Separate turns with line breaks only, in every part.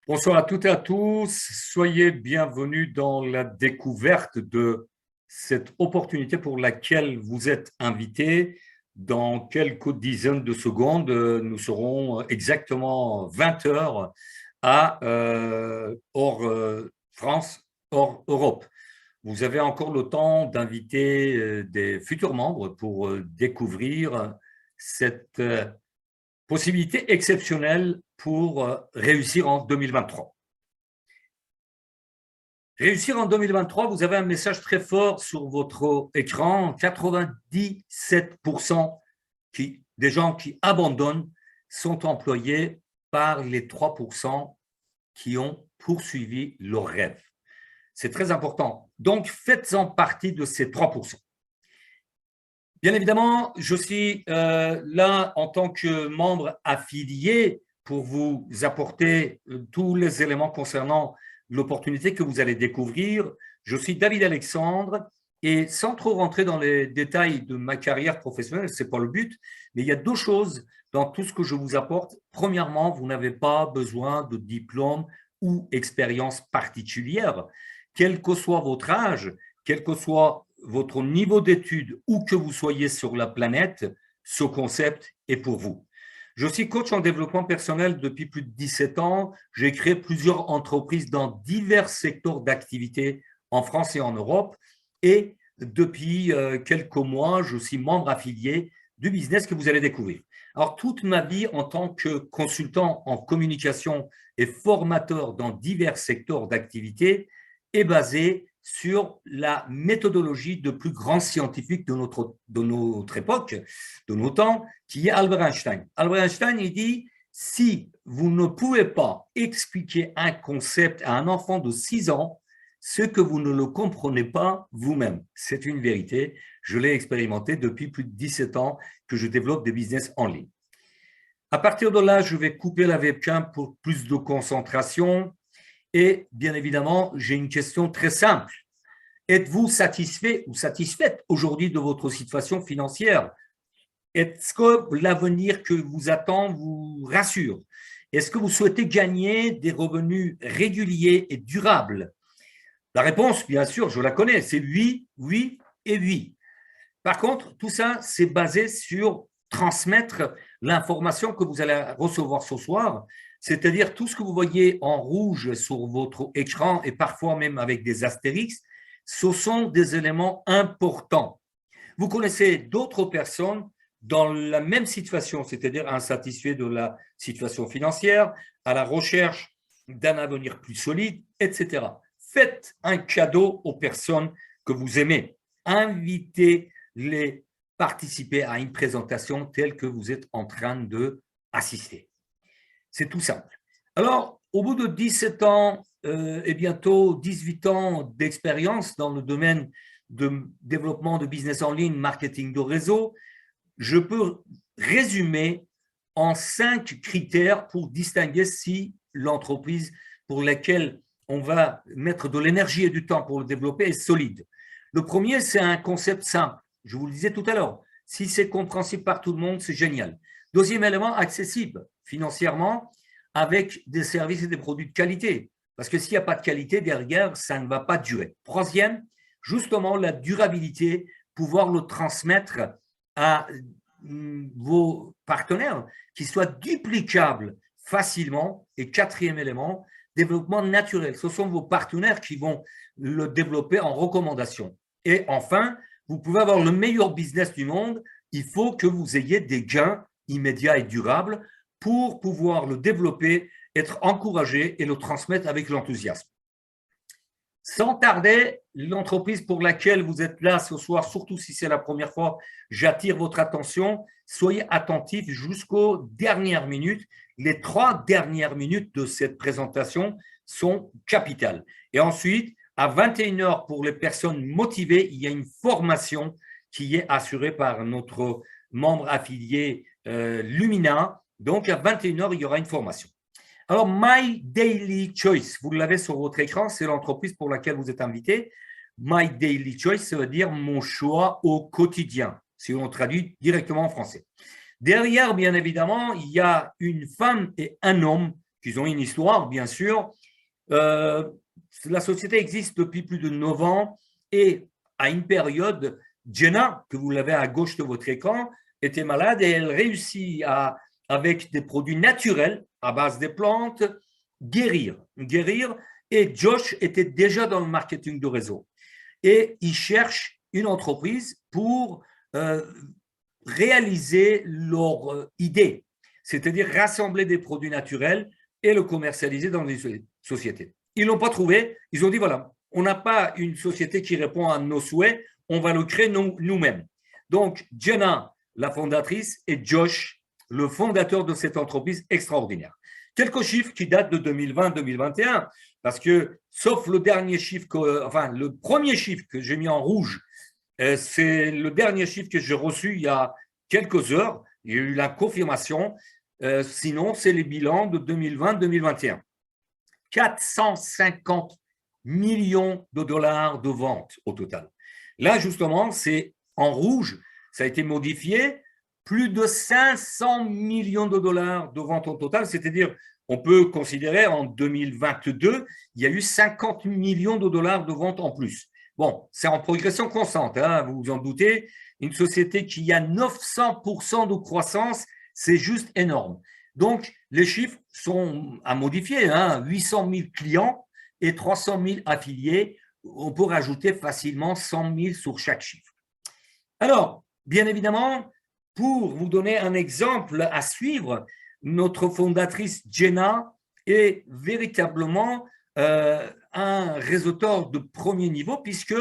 Bonsoir à toutes et à tous. Soyez bienvenus dans la découverte de cette opportunité pour laquelle vous êtes invités. Dans quelques dizaines de secondes, nous serons exactement 20 heures hors France, hors Europe. Vous avez encore le temps d'inviter des futurs membres pour découvrir cette possibilité exceptionnelle pour réussir en 2023. Réussir en 2023, vous avez un message très fort sur votre écran. 97% des gens qui abandonnent sont employés par les 3% qui ont poursuivi leur rêve. C'est très important. Donc, faites-en partie de ces 3%. Bien évidemment, je suis là en tant que membre affilié pour vous apporter tous les éléments concernant l'opportunité que vous allez découvrir. Je suis David Alexandre et sans trop rentrer dans les détails de ma carrière professionnelle, ce n'est pas le but, mais il y a deux choses dans tout ce que je vous apporte. Premièrement, vous n'avez pas besoin de diplôme ou expérience particulière, quel que soit votre âge, quel que soit votre niveau d'études, où que vous soyez sur la planète, ce concept est pour vous. Je suis coach en développement personnel depuis plus de 17 ans. J'ai créé plusieurs entreprises dans divers secteurs d'activité en France et en Europe. Et depuis quelques mois, je suis membre affilié du business que vous allez découvrir. Alors, toute ma vie en tant que consultant en communication et formateur dans divers secteurs d'activité est basée sur la méthodologie de plus grands scientifiques de notre époque, de nos temps, qui est Albert Einstein. Albert Einstein, il dit, si vous ne pouvez pas expliquer un concept à un enfant de 6 ans, ce que vous ne le comprenez pas vous-même. C'est une vérité. Je l'ai expérimenté depuis plus de 17 ans que je développe des business en ligne. À partir de là, je vais couper la webcam pour plus de concentration. Et bien évidemment, j'ai une question très simple. Êtes-vous satisfait ou satisfaite aujourd'hui de votre situation financière? Est-ce que l'avenir que vous attend vous rassure? Est-ce que vous souhaitez gagner des revenus réguliers et durables? La réponse, bien sûr, je la connais, c'est oui, oui et oui. Par contre, tout ça, c'est basé sur transmettre l'information que vous allez recevoir ce soir, c'est-à-dire tout ce que vous voyez en rouge sur votre écran et parfois même avec des astérix, ce sont des éléments importants. Vous connaissez d'autres personnes dans la même situation, c'est-à-dire insatisfaits de la situation financière, à la recherche d'un avenir plus solide, etc. Faites un cadeau aux personnes que vous aimez. Invitez-les participer à une présentation telle que vous êtes en train d'assister. C'est tout simple. Alors, au bout de 17 ans et bientôt 18 ans d'expérience dans le domaine de développement de business en ligne, marketing de réseau, je peux résumer en 5 critères pour distinguer si l'entreprise pour laquelle on va mettre de l'énergie et du temps pour le développer est solide. Le premier, c'est un concept simple. Je vous le disais tout à l'heure. Si c'est compréhensible par tout le monde, c'est génial. Deuxième élément, accessible financièrement avec des services et des produits de qualité. Parce que s'il n'y a pas de qualité derrière, ça ne va pas durer. Troisième, justement, la durabilité, pouvoir le transmettre à vos partenaires qui soient duplicables facilement. Et quatrième élément, développement naturel. Ce sont vos partenaires qui vont le développer en recommandation. Et enfin, vous pouvez avoir le meilleur business du monde, il faut que vous ayez des gains immédiats et durables pour pouvoir le développer, être encouragé et le transmettre avec l'enthousiasme. Sans tarder, l'entreprise pour laquelle vous êtes là ce soir, surtout si c'est la première fois, j'attire votre attention. Soyez attentifs jusqu'aux dernières minutes. Les 3 dernières minutes de cette présentation sont capitales. Et ensuite, à 21 h pour les personnes motivées, il y a une formation qui est assurée par notre membre affilié Lumina. Donc, à 21 h, il y aura une formation. Alors, My Daily Choice, vous l'avez sur votre écran, c'est l'entreprise pour laquelle vous êtes invité. My Daily Choice, ça veut dire mon choix au quotidien, si on traduit directement en français. Derrière, bien évidemment, il y a une femme et un homme qu'ils ont une histoire, bien sûr. La société existe depuis plus de 9 ans et à une période, Jenna, que vous l'avez à gauche de votre écran, était malade et elle réussit à, avec des produits naturels à base des plantes, guérir. Et Josh était déjà dans le marketing de réseau. Et il cherche une entreprise pour réaliser leur idée, c'est-à-dire rassembler des produits naturels et le commercialiser dans les sociétés. Ils ne l'ont pas trouvé. Ils ont dit, voilà, on n'a pas une société qui répond à nos souhaits, on va le créer nous-mêmes. Donc, Jenna, la fondatrice, et Josh, le fondateur de cette entreprise extraordinaire. Quelques chiffres qui datent de 2020-2021, parce que, sauf le dernier chiffre, enfin, le premier chiffre que j'ai mis en rouge, c'est le dernier chiffre que j'ai reçu il y a quelques heures. Il y a eu la confirmation. Sinon, c'est les bilans de 2020-2021. 450 millions de dollars de ventes au total. Là, justement, c'est en rouge. Ça a été modifié. Plus de 500 millions de dollars de ventes au total. C'est-à-dire, on peut considérer en 2022, il y a eu 50 millions de dollars de ventes en plus. Bon, c'est en progression constante, hein, vous vous en doutez. Une société qui a 900% de croissance, c'est juste énorme. Donc, les chiffres sont à modifier, hein, 800 000 clients et 300 000 affiliés. On peut rajouter facilement 100 000 sur chaque chiffre. Alors, bien évidemment, pour vous donner un exemple à suivre, notre fondatrice Jenna est véritablement un réseauteur de premier niveau puisque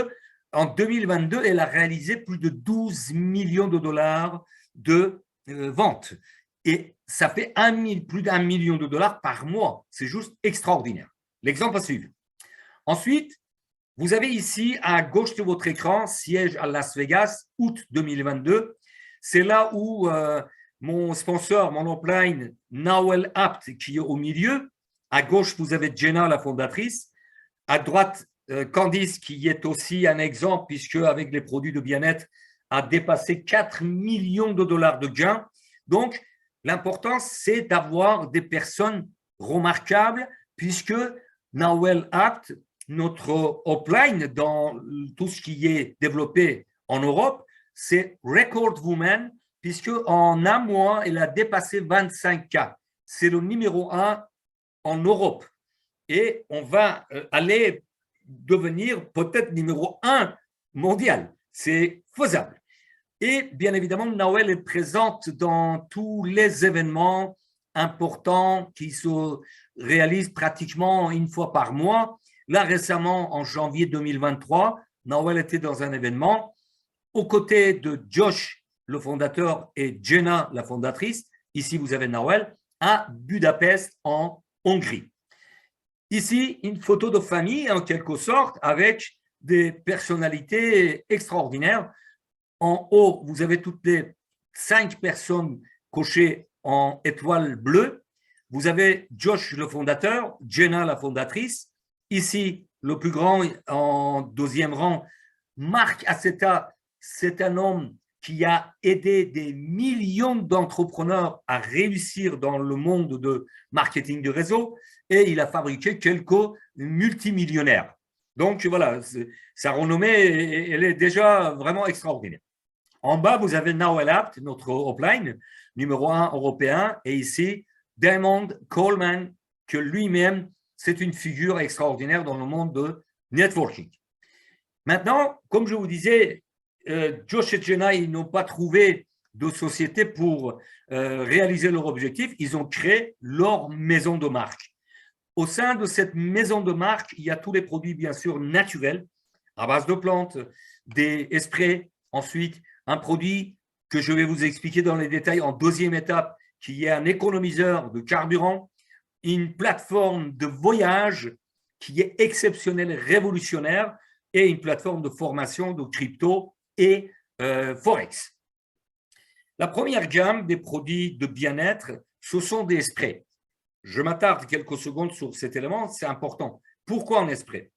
en 2022, elle a réalisé plus de 12 millions de dollars de ventes. Et ça fait plus d'1 million de dollars par mois. C'est juste extraordinaire. L'exemple à suivre. Ensuite, vous avez ici à gauche de votre écran, siège à Las Vegas, août 2022. C'est là où mon sponsor, mon upline, Nawel Apt, qui est au milieu. À gauche, vous avez Jenna, la fondatrice. À droite, Candice, qui est aussi un exemple, puisque avec les produits de bien-être, a dépassé 4 millions de dollars de gains. Donc, l'important, c'est d'avoir des personnes remarquables, puisque Nawel Apt, notre upline dans tout ce qui est développé en Europe, c'est Record Woman, puisque en un mois, elle a dépassé 25K. C'est le numéro 1 en Europe. Et on va aller devenir peut-être numéro 1 mondial. C'est faisable. Et bien évidemment, Nawel est présente dans tous les événements importants qui se réalisent pratiquement une fois par mois. Là, récemment, en janvier 2023, Nawel était dans un événement aux côtés de Josh, le fondateur, et Jenna, la fondatrice. Ici, vous avez Nawel à Budapest, en Hongrie. Ici, une photo de famille, en quelque sorte, avec des personnalités extraordinaires. En haut, vous avez toutes les 5 personnes cochées en étoile bleue. Vous avez Josh, le fondateur, Jenna, la fondatrice. Ici, le plus grand en deuxième rang, Mark Aceta, c'est un homme qui a aidé des millions d'entrepreneurs à réussir dans le monde de marketing de réseau et il a fabriqué quelques multimillionnaires. Donc voilà, sa renommée, elle est déjà vraiment extraordinaire. En bas, vous avez Nawel Apt, notre upline, numéro 1 européen, et ici, Damon Coleman, que lui-même, c'est une figure extraordinaire dans le monde de networking. Maintenant, comme je vous disais, Josh et Jenna, ils n'ont pas trouvé de société pour réaliser leur objectif. Ils ont créé leur maison de marque. Au sein de cette maison de marque, il y a tous les produits, bien sûr, naturels, à base de plantes, des sprays. Ensuite, un produit que je vais vous expliquer dans les détails en deuxième étape, qui est un économiseur de carburant, une plateforme de voyage qui est exceptionnelle, révolutionnaire, et une plateforme de formation de crypto et Forex. La première gamme des produits de bien-être, ce sont des sprays. Je m'attarde quelques secondes sur cet élément, c'est important. Pourquoi un spray?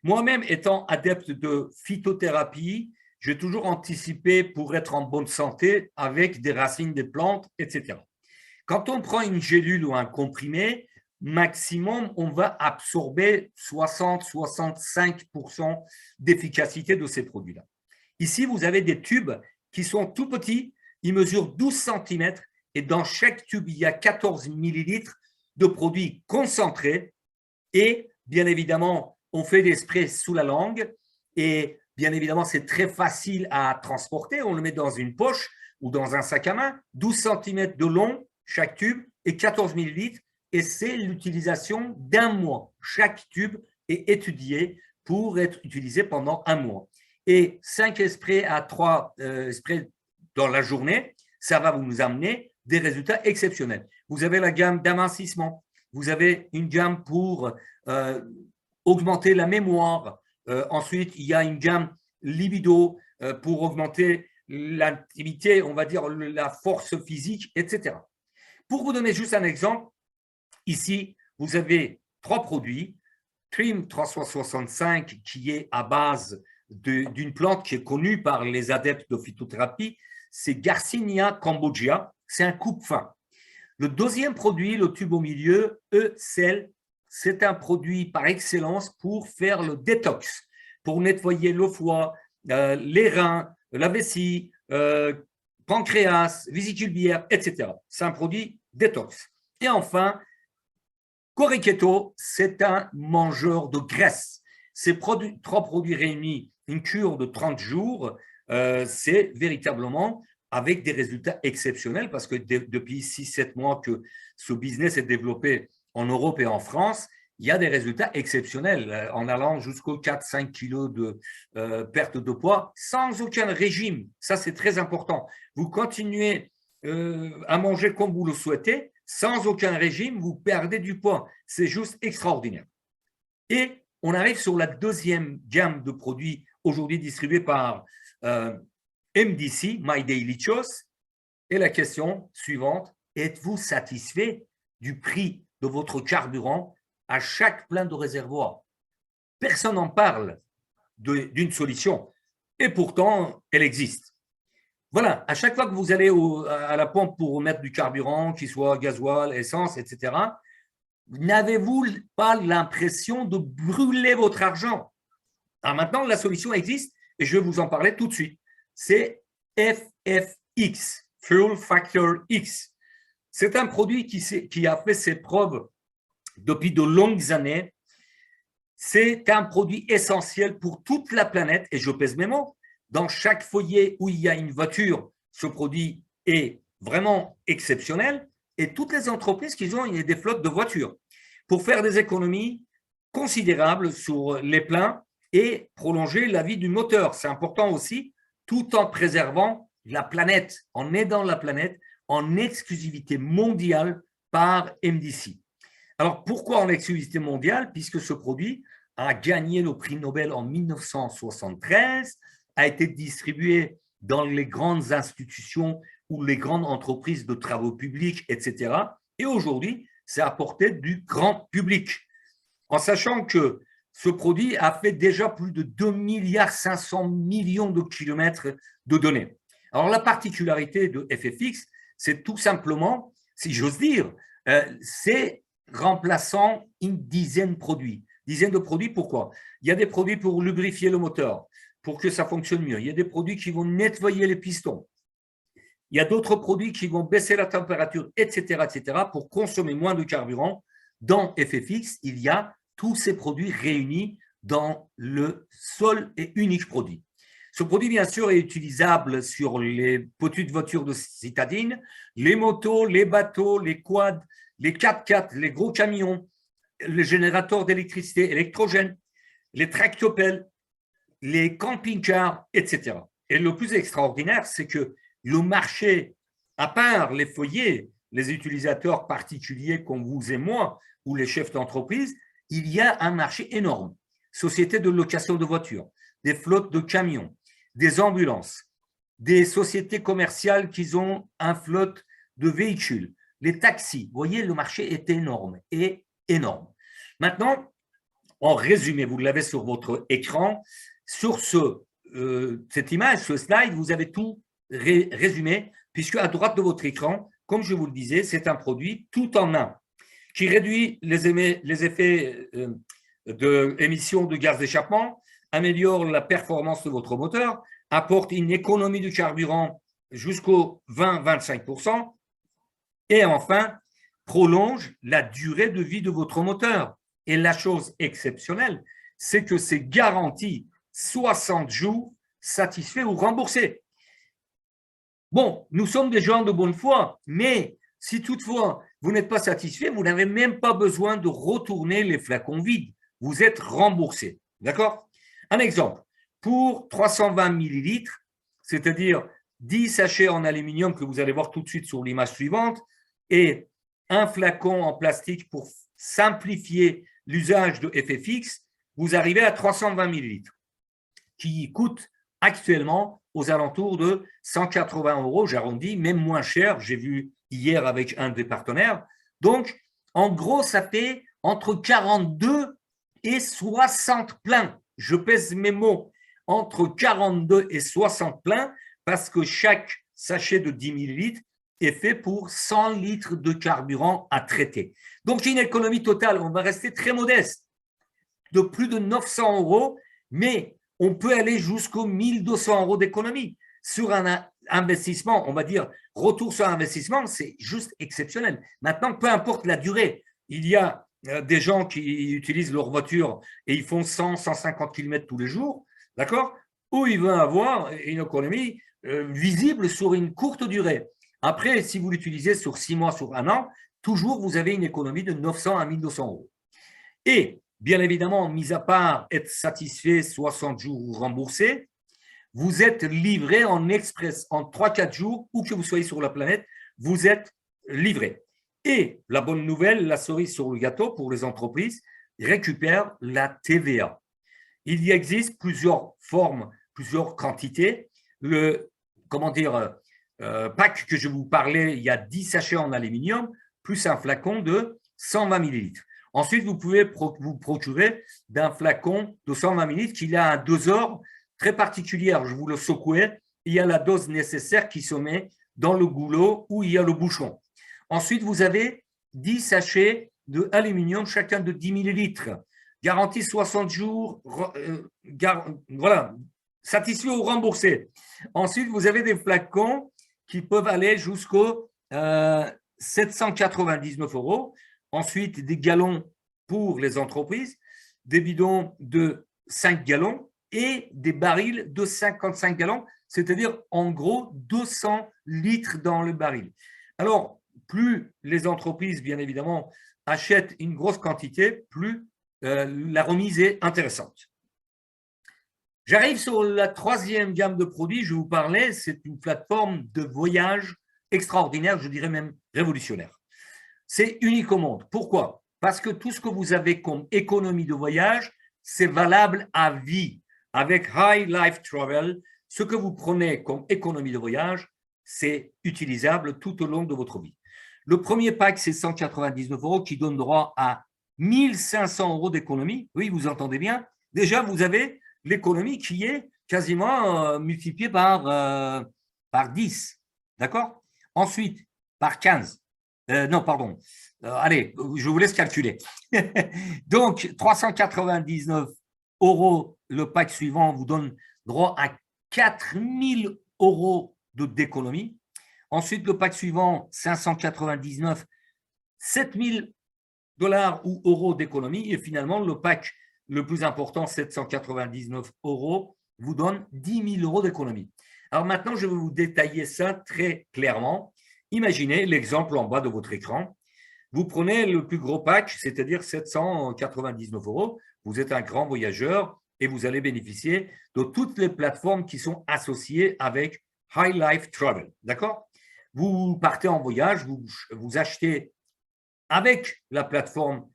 Moi-même, étant adepte de phytothérapie, j'ai toujours anticipé pour être en bonne santé avec des racines des plantes, etc. Quand on prend une gélule ou un comprimé, maximum, on va absorber 60-65% d'efficacité de ces produits-là. Ici, vous avez des tubes qui sont tout petits, ils mesurent 12 cm et dans chaque tube, il y a 14 millilitres de produits concentrés et bien évidemment, on fait des sprays sous la langue et bien évidemment, c'est très facile à transporter. On le met dans une poche ou dans un sac à main, 12 cm de long, chaque tube, et 14 millilitres. Et c'est l'utilisation d'un mois. Chaque tube est étudié pour être utilisé pendant un mois. Et 5 sprays à 3 sprays dans la journée, ça va vous amener des résultats exceptionnels. Vous avez la gamme d'amincissement, vous avez une gamme pour augmenter la mémoire. Ensuite, il y a une gamme libido pour augmenter l'intimité, on va dire la force physique, etc. Pour vous donner juste un exemple, ici, vous avez 3 produits. Trim 365 qui est à base d'une plante qui est connue par les adeptes de phytothérapie, c'est Garcinia cambogia, c'est un coupe-fin. Le deuxième produit, le tube au milieu, E-Cell, c'est un produit par excellence pour faire le détox, pour nettoyer le foie, les reins, la vessie, pancréas, vésicule biliaire, etc. C'est un produit détox. Et enfin, Coriceto, c'est un mangeur de graisse. Ces 3 produits réunis, une cure de 30 jours, c'est véritablement avec des résultats exceptionnels parce que depuis 6-7 mois que ce business est développé en Europe et en France, il y a des résultats exceptionnels en allant jusqu'aux 4-5 kilos de perte de poids sans aucun régime. Ça, c'est très important. Vous continuez à manger comme vous le souhaitez, sans aucun régime, vous perdez du poids. C'est juste extraordinaire. Et on arrive sur la deuxième gamme de produits aujourd'hui distribués par MDC, My Daily Choice. Et la question suivante, êtes-vous satisfait du prix de votre carburant à chaque plein de réservoir? Personne n'en parle d'une solution. Et pourtant, elle existe. Voilà, à chaque fois que vous allez à la pompe pour mettre du carburant, qu'il soit gasoil, essence, etc., n'avez-vous pas l'impression de brûler votre argent? Alors maintenant, la solution existe et je vais vous en parler tout de suite. C'est FFX, Fuel Factor X. C'est un produit qui a fait ses preuves depuis de longues années. C'est un produit essentiel pour toute la planète, et je pèse mes mots. Dans chaque foyer où il y a une voiture, ce produit est vraiment exceptionnel. Et toutes les entreprises qui ont des flottes de voitures pour faire des économies considérables sur les pleins et prolonger la vie du moteur. C'est important aussi, tout en préservant la planète, en aidant la planète en exclusivité mondiale par MDC. Alors, pourquoi en exclusivité mondiale? Puisque ce produit a gagné le prix Nobel en 1973, a été distribué dans les grandes institutions ou les grandes entreprises de travaux publics, etc. Et aujourd'hui, c'est à portée du grand public. En sachant que ce produit a fait déjà plus de 2,5 milliards de kilomètres de données. Alors, la particularité de FFX, c'est tout simplement, si j'ose dire, c'est remplaçant une dizaine de produits. Dizaines de produits, pourquoi? Il y a des produits pour lubrifier le moteur, pour que ça fonctionne mieux. Il y a des produits qui vont nettoyer les pistons. Il y a d'autres produits qui vont baisser la température, etc., pour consommer moins de carburant. Dans FFX, il y a tous ces produits réunis dans le seul et unique produit. Ce produit, bien sûr, est utilisable sur les petites voitures de citadine, les motos, les bateaux, les quads, les 4x4, les gros camions, les générateurs d'électricité électrogène, les tractopelles, les camping-cars, etc. Et le plus extraordinaire, c'est que le marché, à part les foyers, les utilisateurs particuliers comme vous et moi, ou les chefs d'entreprise, il y a un marché énorme. Sociétés de location de voitures, des flottes de camions, des ambulances, des sociétés commerciales qui ont un flotte de véhicules, les taxis. Vous voyez, le marché est énorme, énorme. Maintenant, en résumé, vous l'avez sur votre écran, sur cette image, ce slide, vous avez tout résumé, puisque à droite de votre écran, comme je vous le disais, c'est un produit tout en un qui réduit les effets d'émissions de gaz d'échappement, améliore la performance de votre moteur, apporte une économie de carburant jusqu'au 20-25%, et enfin, prolonge la durée de vie de votre moteur. Et la chose exceptionnelle, c'est que c'est garanti 60 jours satisfait ou remboursé. Bon, nous sommes des gens de bonne foi, mais si toutefois vous n'êtes pas satisfait, vous n'avez même pas besoin de retourner les flacons vides. Vous êtes remboursé. D'accord? Un exemple, pour 320 millilitres, c'est-à-dire 10 sachets en aluminium que vous allez voir tout de suite sur l'image suivante, et un flacon en plastique pour simplifier l'usage de FFX, vous arrivez à 320 millilitres, qui coûte actuellement aux alentours de 180 €, j'arrondis, même moins cher, j'ai vu hier avec un des partenaires. Donc, en gros, ça fait entre 42 et 60 pleins. Je pèse mes mots, entre 42 et 60 pleins, parce que chaque sachet de 10 millilitres est fait pour 100 litres de carburant à traiter. Donc, une économie totale, on va rester très modeste, de plus de 900 €, mais on peut aller jusqu'aux 1200 € d'économie. Sur un investissement, on va dire, retour sur investissement, c'est juste exceptionnel. Maintenant, peu importe la durée, il y a des gens qui utilisent leur voiture et ils font 100, 150 km tous les jours, d'accord? Où ils vont avoir une économie visible sur une courte durée. Après, si vous l'utilisez sur 6 mois, sur un an, toujours vous avez une économie de 900 à 1200 €. Et bien évidemment, mis à part être satisfait 60 jours ou remboursé, vous êtes livré en express en 3-4 jours, où que vous soyez sur la planète, vous êtes livré. Et la bonne nouvelle, la cerise sur le gâteau pour les entreprises, récupèrent la TVA. Il y existe plusieurs formes, plusieurs quantités. Le pack que je vous parlais, il y a 10 sachets en aluminium, plus un flacon de 120 millilitres. Ensuite, vous pouvez vous procurer d'un flacon de 120 millilitres qui a un doseur très particulier. Je vous le secouais, il y a la dose nécessaire qui se met dans le goulot où il y a le bouchon. Ensuite, vous avez 10 sachets d'aluminium, chacun de 10 millilitres. Garantie 60 jours, voilà, satisfait ou remboursé. Ensuite, vous avez des flacons qui peuvent aller jusqu'aux 799 €. Ensuite, des gallons pour les entreprises, des bidons de 5 gallons et des barils de 55 gallons, c'est-à-dire en gros 200 litres dans le baril. Alors, plus les entreprises, bien évidemment, achètent une grosse quantité, plus la remise est intéressante. J'arrive sur la troisième gamme de produits, je vous parlais, c'est une plateforme de voyage extraordinaire, je dirais même révolutionnaire. C'est unique au monde. Pourquoi? Parce que tout ce que vous avez comme économie de voyage, c'est valable à vie. Avec High Life Travel, ce que vous prenez comme économie de voyage, c'est utilisable tout au long de votre vie. Le premier pack, c'est 199 € qui donne droit à 1500 € d'économie. Oui, vous entendez bien. Déjà, vous avez l'économie qui est quasiment multipliée par 10. D'accord? Ensuite, par 15. Non, pardon. Allez, je vous laisse calculer. Donc, 399 € le pack suivant vous donne droit à 4000 € d'économie. Ensuite, le pack suivant, 599, 7000 $ ou euros d'économie. Et finalement, le pack le plus important, 799 € vous donne 10 000 € d'économie. Alors maintenant, je vais vous détailler ça très clairement. Imaginez l'exemple en bas de votre écran. Vous prenez le plus gros pack, c'est-à-dire 799 €. Vous êtes un grand voyageur et vous allez bénéficier de toutes les plateformes qui sont associées avec High Life Travel. D'accord? Vous partez en voyage, vous achetez avec la plateforme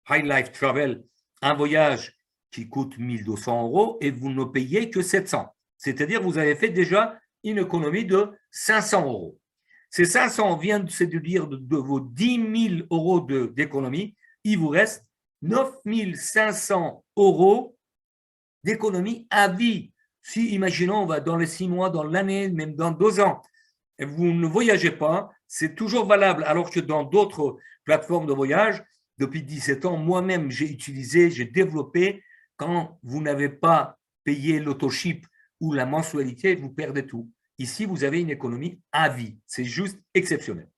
High Life Travel un voyage qui coûte 1200 € et vous ne payez que 700. C'est-à-dire vous avez fait déjà une économie de 500 €. Ces 500 viennent de se déduire de vos 10 000 € d'économie. Il vous reste 9 500 € d'économie à vie. Si, imaginons, on va dans les 6 mois, dans l'année, même dans 2 ans, et vous ne voyagez pas, c'est toujours valable, alors que dans d'autres plateformes de voyage, depuis 17 ans, moi-même, j'ai utilisé, j'ai développé, quand vous n'avez pas payé l'autoship ou la mensualité, vous perdez tout. Ici, vous avez une économie à vie. C'est juste exceptionnel.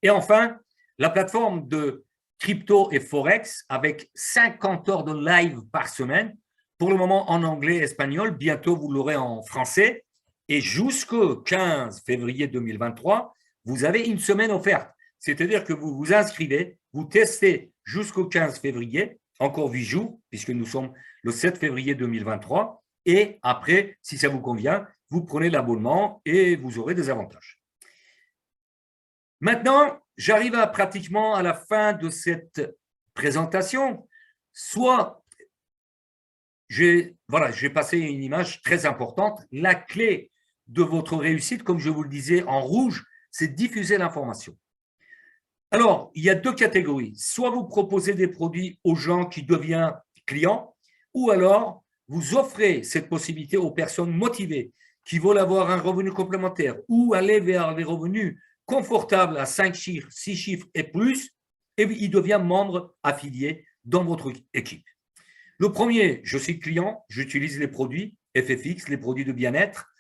Et enfin, la plateforme de crypto et forex avec 50 heures de live par semaine, pour le moment en anglais et espagnol, bientôt vous l'aurez en français. Et jusqu'au 15 février 2023, vous avez une semaine offerte. C'est-à-dire que vous vous inscrivez, vous testez jusqu'au 15 février, encore 8 jours, puisque nous sommes le 7 février 2023. Et après, si ça vous convient, vous prenez l'abonnement et vous aurez des avantages. Maintenant, j'arrive pratiquement à la fin de cette présentation. Soit j'ai passé une image très importante. La clé de votre réussite, comme je vous le disais en rouge, c'est diffuser l'information. Alors, il y a deux catégories. Soit vous proposez des produits aux gens qui deviennent clients, ou alors vous offrez cette possibilité aux personnes motivées qui veulent avoir un revenu complémentaire ou aller vers les revenus confortables à 5 chiffres, 6 chiffres et plus, et il devient membre affilié dans votre équipe. Le premier, je suis client, j'utilise les produits FFX, les produits de bien-être,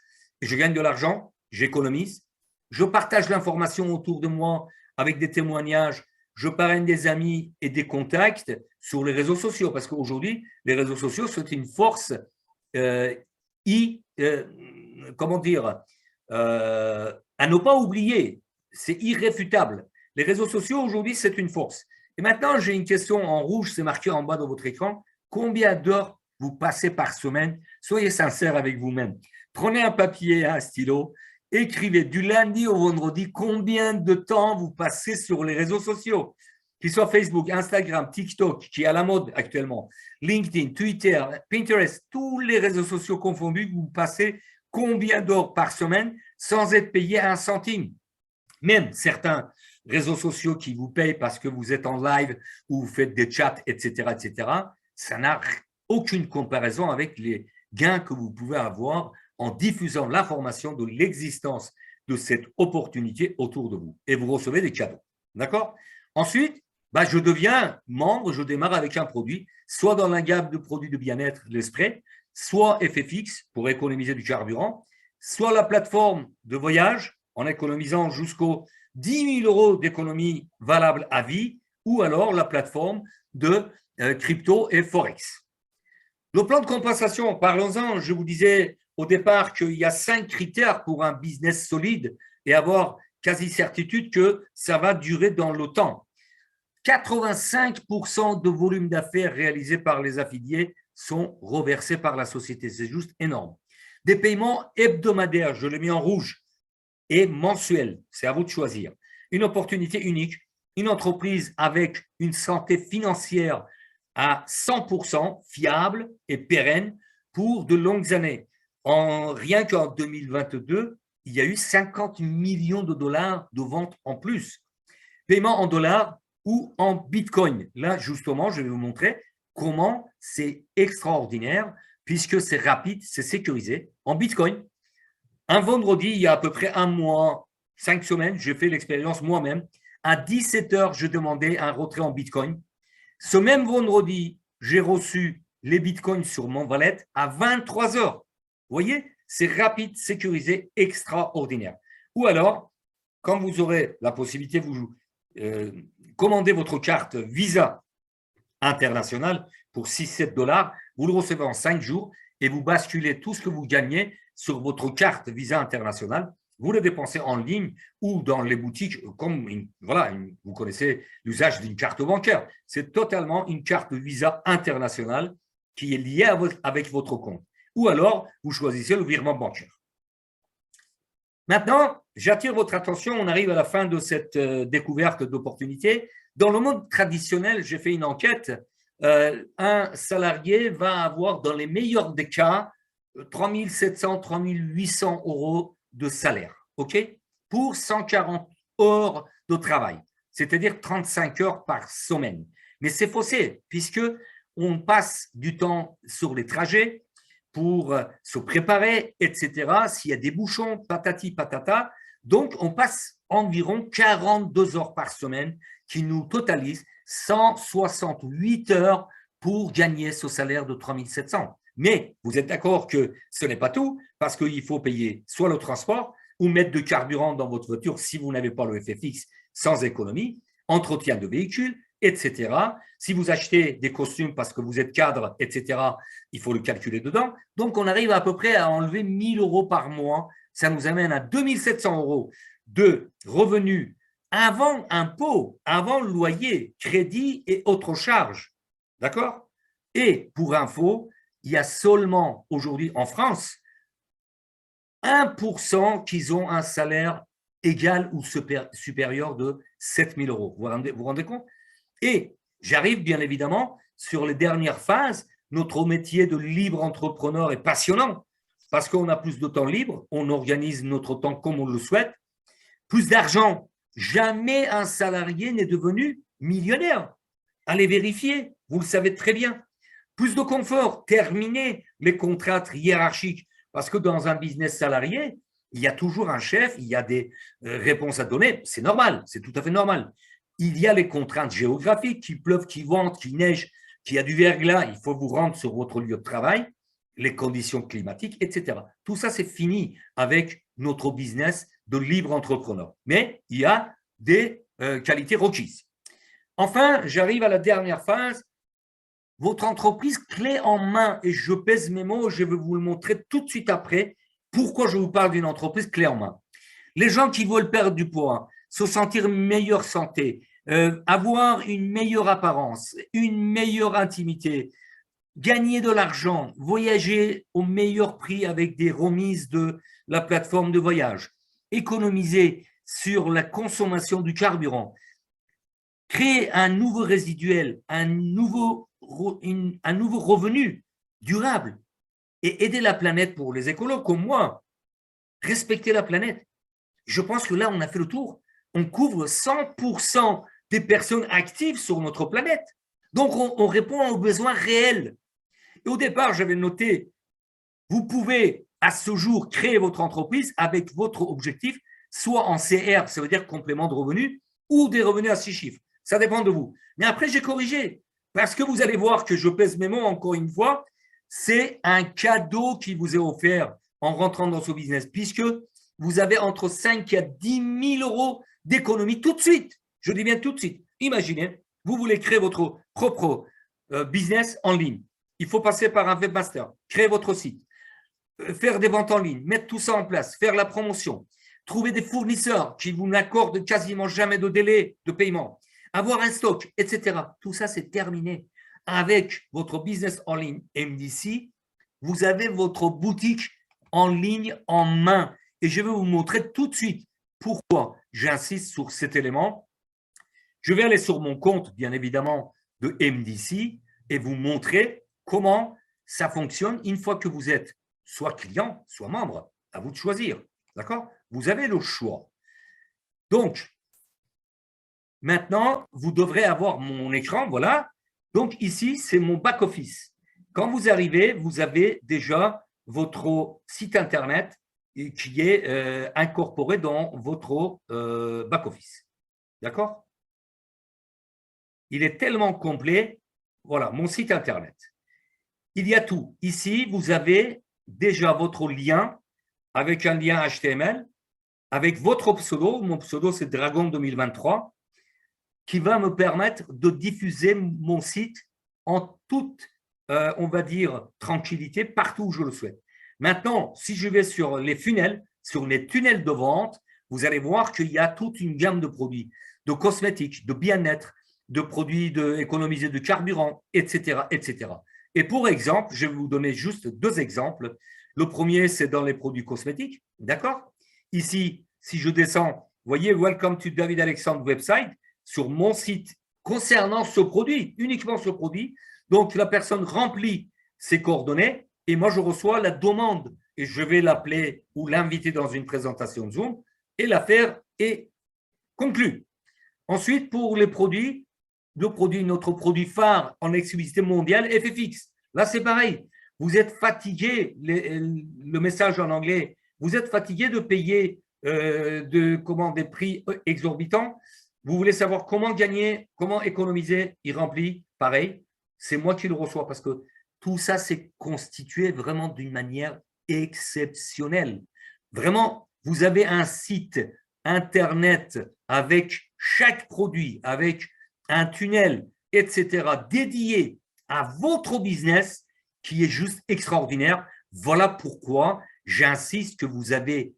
et je gagne de l'argent, j'économise, je partage l'information autour de moi avec des témoignages, je parraine des amis et des contacts sur les réseaux sociaux, parce qu'aujourd'hui, les réseaux sociaux, c'est une force à ne pas oublier. C'est irréfutable. Les réseaux sociaux, aujourd'hui, c'est une force. Et maintenant, j'ai une question en rouge, c'est marqué en bas de votre écran. Combien d'heures vous passez par semaine? Soyez sincère avec vous-même. Prenez un papier et un stylo. Écrivez du lundi au vendredi combien de temps vous passez sur les réseaux sociaux, qu'ils soient Facebook, Instagram, TikTok, qui est à la mode actuellement, LinkedIn, Twitter, Pinterest, tous les réseaux sociaux confondus, vous passez combien d'heures par semaine sans être payé un centime. Même certains réseaux sociaux qui vous payent parce que vous êtes en live ou vous faites des chats, etc., ça n'a aucune comparaison avec les gains que vous pouvez avoir en diffusant l'information de l'existence de cette opportunité autour de vous. Et vous recevez des cadeaux. D'accord? Ensuite, je deviens membre, je démarre avec un produit, soit dans la gamme de produits de bien-être, les sprays, soit FFX pour économiser du carburant, soit la plateforme de voyage en économisant jusqu'aux 10 000 € d'économie valable à vie, ou alors la plateforme de crypto et forex. Le plan de compensation, parlons-en, je vous disais au départ qu'il y a 5 critères pour un business solide et avoir quasi certitude que ça va durer dans le temps. 85% de volume d'affaires réalisés par les affiliés sont reversés par la société. C'est juste énorme. Des paiements hebdomadaires, je l'ai mis en rouge, et mensuels, c'est à vous de choisir. Une opportunité unique, une entreprise avec une santé financière à 100% fiable et pérenne pour de longues années. Rien qu'en 2022, il y a eu 50 millions de dollars de ventes en plus. Paiement en dollars ou en bitcoin. Là, justement, je vais vous montrer comment c'est extraordinaire puisque c'est rapide, c'est sécurisé. En bitcoin, un vendredi, il y a à peu près un mois, 5 semaines, j'ai fait l'expérience moi-même. À 17 h, je demandais un retrait en bitcoin. Ce même vendredi, j'ai reçu les bitcoins sur mon wallet à 23 h. Vous voyez, c'est rapide, sécurisé, extraordinaire. Ou alors, quand vous aurez la possibilité, vous commandez votre carte Visa internationale pour 6-7 $, vous le recevez en 5 jours et vous basculez tout ce que vous gagnez sur votre carte Visa internationale. Vous le dépensez en ligne ou dans les boutiques, comme vous connaissez l'usage d'une carte bancaire. C'est totalement une carte Visa internationale qui est liée avec votre compte. Ou alors, vous choisissez le virement bancaire. Maintenant, j'attire votre attention, on arrive à la fin de cette découverte d'opportunités. Dans le monde traditionnel, j'ai fait une enquête, un salarié va avoir, dans les meilleurs des cas, 3 700, 3 800 € de salaire, pour 140 heures de travail, c'est-à-dire 35 heures par semaine. Mais c'est faussé, puisqu'on passe du temps sur les trajets pour se préparer, etc. S'il y a des bouchons, patati patata, donc on passe environ 42 heures par semaine qui nous totalisent 168 heures pour gagner ce salaire de 3 700. Mais vous êtes d'accord que ce n'est pas tout, parce qu'il faut payer soit le transport ou mettre de carburant dans votre voiture si vous n'avez pas le FFX sans économie, entretien de véhicules, etc. Si vous achetez des costumes parce que vous êtes cadre, etc., il faut le calculer dedans. Donc, on arrive à peu près à enlever 1 000 euros par mois. Ça nous amène à 2 700 euros de revenus avant impôt, avant loyer, crédit et autres charges. D'accord? Et pour info, il y a seulement aujourd'hui en France 1% qui ont un salaire égal ou supérieur de 7 000 euros. Vous vous rendez compte? Et j'arrive bien évidemment sur les dernières phases. Notre métier de libre entrepreneur est passionnant parce qu'on a plus de temps libre, on organise notre temps comme on le souhaite. Plus d'argent, jamais un salarié n'est devenu millionnaire. Allez vérifier, vous le savez très bien. Plus de confort, terminer les contraintes hiérarchiques. Parce que dans un business salarié, il y a toujours un chef, il y a des réponses à donner. C'est normal, c'est tout à fait normal. Il y a les contraintes géographiques, qu'il pleuve, qu'il vente, qu'il neige, qu'il y a du verglas, il faut vous rendre sur votre lieu de travail, les conditions climatiques, etc. Tout ça, c'est fini avec notre business de libre entrepreneur. Mais il y a des qualités requises. Enfin, j'arrive à la dernière phase. Votre entreprise clé en main, et je pèse mes mots, je vais vous le montrer tout de suite après, pourquoi je vous parle d'une entreprise clé en main. Les gens qui veulent perdre du poids, se sentir une meilleure santé, avoir une meilleure apparence, une meilleure intimité, gagner de l'argent, voyager au meilleur prix avec des remises de la plateforme de voyage, économiser sur la consommation du carburant, créer un nouveau résiduel, un nouveau revenu durable et aider la planète pour les écolos comme moi, respecter la planète. Je pense que là, on a fait le tour. On couvre 100% des personnes actives sur notre planète. Donc, on répond aux besoins réels. Et au départ, j'avais noté, vous pouvez à ce jour créer votre entreprise avec votre objectif, soit en CR, ça veut dire complément de revenus, ou des revenus à 6 chiffres. Ça dépend de vous. Mais après, j'ai corrigé. Parce que vous allez voir que je pèse mes mots encore une fois, c'est un cadeau qui vous est offert en rentrant dans ce business, puisque vous avez entre 5 à 10 000 euros d'économie tout de suite. Je dis bien tout de suite. Imaginez, vous voulez créer votre propre business en ligne. Il faut passer par un webmaster, créer votre site, faire des ventes en ligne, mettre tout ça en place, faire la promotion, trouver des fournisseurs qui vous n'accordent quasiment jamais de délai de paiement, avoir un stock, etc. Tout ça, c'est terminé. Avec votre business en ligne MDC, vous avez votre boutique en ligne en main. Et je vais vous montrer tout de suite pourquoi j'insiste sur cet élément. Je vais aller sur mon compte, bien évidemment, de MDC et vous montrer comment ça fonctionne une fois que vous êtes soit client, soit membre. À vous de choisir. D'accord? Vous avez le choix. Donc, maintenant, vous devrez avoir mon écran, voilà. Donc, ici, c'est mon back-office. Quand vous arrivez, vous avez déjà votre site Internet qui est incorporé dans votre back-office. D'accord? Il est tellement complet. Voilà, mon site Internet. Il y a tout. Ici, vous avez déjà votre lien avec un lien HTML, avec votre pseudo. Mon pseudo, c'est Dragon 2023, qui va me permettre de diffuser mon site en toute, on va dire, tranquillité, partout où je le souhaite. Maintenant, si je vais sur les funnels, sur les tunnels de vente, vous allez voir qu'il y a toute une gamme de produits, de cosmétiques, de bien-être, de produits économisés de carburant, etc., etc. Et pour exemple, je vais vous donner juste 2 exemples. Le premier, c'est dans les produits cosmétiques, d'accord? Ici, si je descends, vous voyez, Welcome to David Alexandre website, sur mon site concernant ce produit, uniquement ce produit. Donc, la personne remplit ses coordonnées et moi, je reçois la demande et je vais l'appeler ou l'inviter dans une présentation Zoom et l'affaire est conclue. Ensuite, pour les produits, notre produit phare en exclusivité mondiale, FFX. Là, c'est pareil. Vous êtes fatigué, le message en anglais, vous êtes fatigué de payer des prix exorbitants. Vous voulez savoir comment gagner, comment économiser, il remplit, pareil, c'est moi qui le reçois parce que tout ça, c'est constitué vraiment d'une manière exceptionnelle. Vraiment, vous avez un site Internet avec chaque produit, avec un tunnel, etc., dédié à votre business qui est juste extraordinaire. Voilà pourquoi j'insiste que vous avez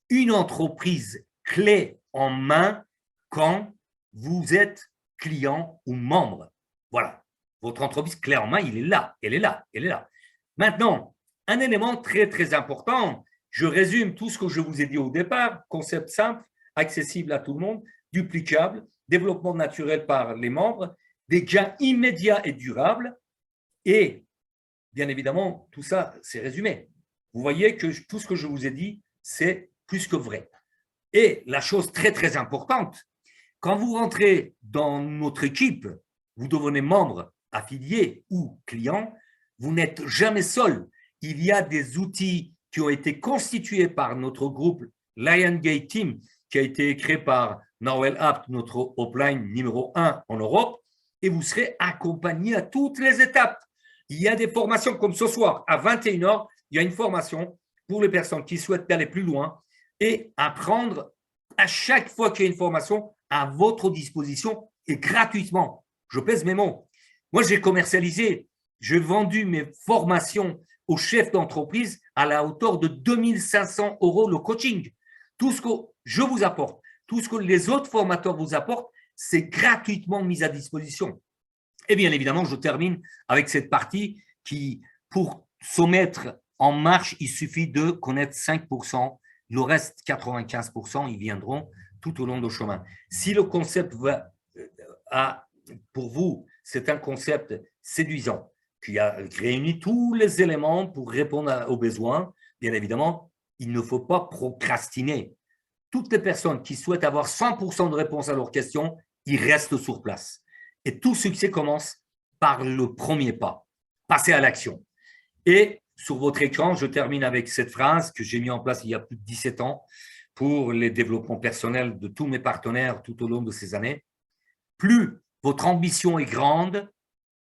une entreprise clé en main quand vous êtes client ou membre. Voilà. Votre entreprise clé en main, il est là, elle est là, elle est là. Maintenant, un élément très, très important, je résume tout ce que je vous ai dit au départ, concept simple, accessible à tout le monde, duplicable, développement naturel par les membres, des gains immédiats et durables, et bien évidemment, tout ça, c'est résumé. Vous voyez que tout ce que je vous ai dit, c'est plus que vrai. Et la chose très, très importante, quand vous rentrez dans notre équipe, vous devenez membre, affilié ou client, vous n'êtes jamais seul. Il y a des outils qui ont été constitués par notre groupe Liongate Team, qui a été créé par Norwell Apt, notre upline numéro 1 en Europe, et vous serez accompagné à toutes les étapes. Il y a des formations comme ce soir, à 21h, il y a une formation pour les personnes qui souhaitent aller plus loin et apprendre à chaque fois qu'il y a une formation à votre disposition et gratuitement. Je pèse mes mots. Moi, j'ai commercialisé, j'ai vendu mes formations aux chefs d'entreprise à la hauteur de 2500 € le coaching. Tout ce que je vous apporte, tout ce que les autres formateurs vous apportent, c'est gratuitement mis à disposition. Et bien évidemment, je termine avec cette partie qui, pour se mettre en marche, il suffit de connaître 5%. Le reste, 95%, ils viendront tout au long du chemin. Si le concept pour vous, c'est un concept séduisant qui réunit tous les éléments pour répondre aux besoins, bien évidemment, il ne faut pas procrastiner. Toutes les personnes qui souhaitent avoir 100% de réponse à leurs questions, ils restent sur place. Et tout succès commence par le premier pas, passer à l'action. Et sur votre écran, je termine avec cette phrase que j'ai mise en place il y a plus de 17 ans pour les développements personnels de tous mes partenaires tout au long de ces années. Plus votre ambition est grande,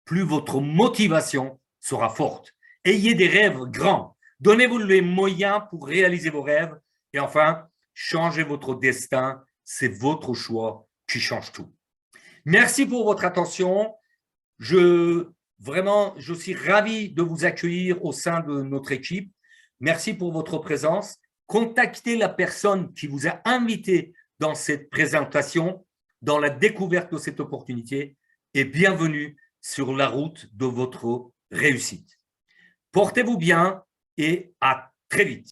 plus votre motivation sera forte. Ayez des rêves grands. Donnez-vous les moyens pour réaliser vos rêves. Et enfin, changez votre destin. C'est votre choix qui change tout. Merci pour votre attention. Je suis ravi de vous accueillir au sein de notre équipe. Merci pour votre présence. Contactez la personne qui vous a invité dans cette présentation, dans la découverte de cette opportunité et bienvenue sur la route de votre réussite. Portez-vous bien et à très vite.